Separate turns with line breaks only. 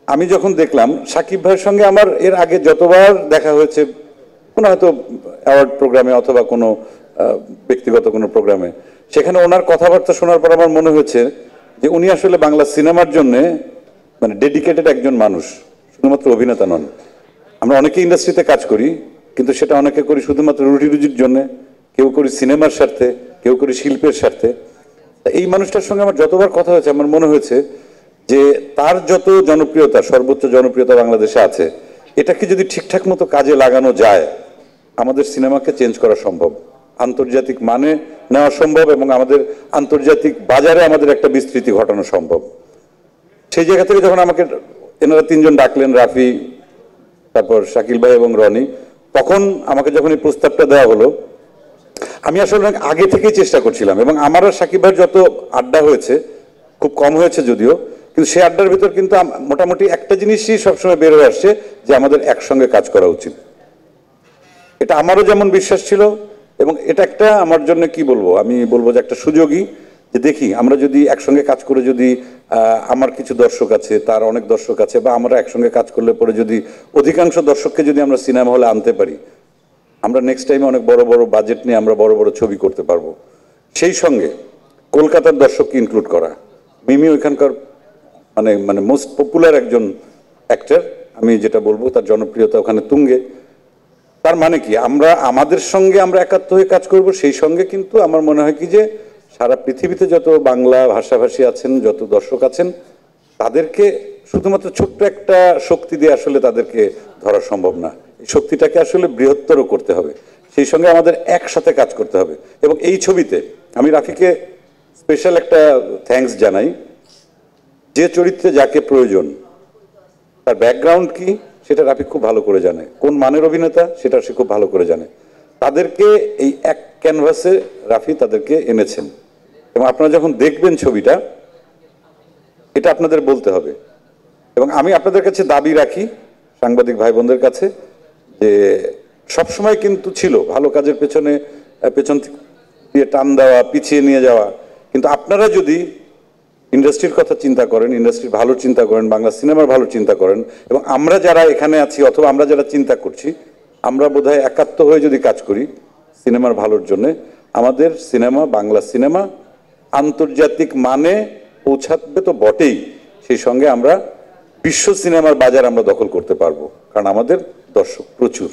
আমি যখন দেখলাম সাকিব ভাইয়ের সঙ্গে আমার এর আগে যতবার দেখা হয়েছে, কোনো হয়তো অ্যাওয়ার্ড প্রোগ্রামে অথবা কোনো ব্যক্তিগত কোনো প্রোগ্রামে, সেখানে ওনার কথাবার্তা শোনার পর আমার মনে হয়েছে যে উনি আসলে বাংলা সিনেমার জন্যে মানে ডেডিকেটেড একজন মানুষ, শুধুমাত্র অভিনেতা নন। আমরা অনেকে ইন্ডাস্ট্রিতে কাজ করি, কিন্তু সেটা অনেকে করি শুধুমাত্র রুটি রুজির জন্যে, কেউ করি সিনেমার স্বার্থে, কেউ করি শিল্পের স্বার্থে। এই মানুষটার সঙ্গে আমার যতবার কথা হয়েছে আমার মনে হয়েছে যে তার যত জনপ্রিয়তা, সর্বোচ্চ জনপ্রিয়তা বাংলাদেশে আছে, এটাকে যদি ঠিকঠাক মতো কাজে লাগানো যায় আমাদের সিনেমাকে চেঞ্জ করা সম্ভব, আন্তর্জাতিক মানে নেওয়া সম্ভব এবং আমাদের আন্তর্জাতিক বাজারে আমাদের একটা বিস্তৃতি ঘটানো সম্ভব। সেই জায়গা থেকে যখন আমাকে এনারা তিনজন ডাকলেন, রাফি, তারপর শাকিল ভাই এবং রনি, তখন আমাকে যখন এই প্রস্তাবটা দেওয়া হলো, আমি আসলে অনেক আগে থেকেই চেষ্টা করছিলাম এবং আমার আর শাকিব ভাইয়ের যত আড্ডা হয়েছে, খুব কম হয়েছে যদিও, কিন্তু সেই আড্ডার ভিতর কিন্তু মোটামুটি একটা জিনিসই সবসময় বের হয়ে আসছে যে আমাদের একসঙ্গে কাজ করা উচিত। এটা আমারও যেমন বিশ্বাস ছিল এবং এটা একটা আমার জন্য কি বলবো, আমি বলবো যে একটা সুযোগই, যে দেখি আমরা যদি একসঙ্গে কাজ করে যদি আমার কিছু দর্শক আছে, তার অনেক দর্শক আছে, বা আমরা একসঙ্গে কাজ করলে পরে যদি অধিকাংশ দর্শককে যদি আমরা সিনেমা হলে আনতে পারি, আমরা নেক্সট টাইমে অনেক বড় বড় বাজেট নিয়ে আমরা বড় বড় ছবি করতে পারবো। সেই সঙ্গে কলকাতার দর্শককে ইনক্লুড করা। মিমি ওইখানকার মানে মানে মোস্ট পপুলার একজন অ্যাক্টর, আমি যেটা বলবো তার জনপ্রিয়তা ওখানে তুঙ্গে। তার মানে কি আমরা আমাদের সঙ্গে আমরা একাত্ম হয়ে কাজ করব, সেই সঙ্গে কিন্তু আমার মনে হয় কি যে সারা পৃথিবীতে যত বাংলা ভাষাভাষী আছেন, যত দর্শক আছেন, তাদেরকে শুধুমাত্র ছোট্ট একটা শক্তি দিয়ে আসলে তাদেরকে ধরা সম্ভব না। এই শক্তিটাকে আসলে বৃহত্তর করতে হবে, সেই সঙ্গে আমাদের একসাথে কাজ করতে হবে। এবং এই ছবিতে আমি রাফিকে স্পেশাল একটা থ্যাঙ্কস জানাই। যে চরিত্রে যাকে প্রয়োজন, তার ব্যাকগ্রাউন্ড কি সেটা রাফি খুব ভালো করে জানে, কোন মানের অভিনেতা সেটা সে খুব ভালো করে জানে। তাদেরকে এই এক ক্যানভাসে রাফি তাদেরকে এনেছেন এবং আপনারা যখন দেখবেন ছবিটা, এটা আপনাদের বলতে হবে। এবং আমি আপনাদের কাছে দাবি রাখি, সাংবাদিক ভাই বোনদের কাছে, যে সবসময় কিন্তু ছিল ভালো কাজের পেছনে পেছন দিয়ে টান দেওয়া, পিছিয়ে নিয়ে যাওয়া, কিন্তু আপনারা যদি ইন্ডাস্ট্রির কথা চিন্তা করেন, ইন্ডাস্ট্রির ভালো চিন্তা করেন, বাংলা সিনেমার ভালো চিন্তা করেন, এবং আমরা যারা এখানে আছি অথবা আমরা যারা চিন্তা করছি, আমরা বোধহয় একাত্ম হয়ে যদি কাজ করি সিনেমার ভালোর জন্যে, আমাদের সিনেমা, বাংলা সিনেমা আন্তর্জাতিক মানে পৌঁছাবে তো বটেই, সেই সঙ্গে আমরা বিশ্ব সিনেমার বাজার আমরা দখল করতে পারবো, কারণ আমাদের দর্শক প্রচুর।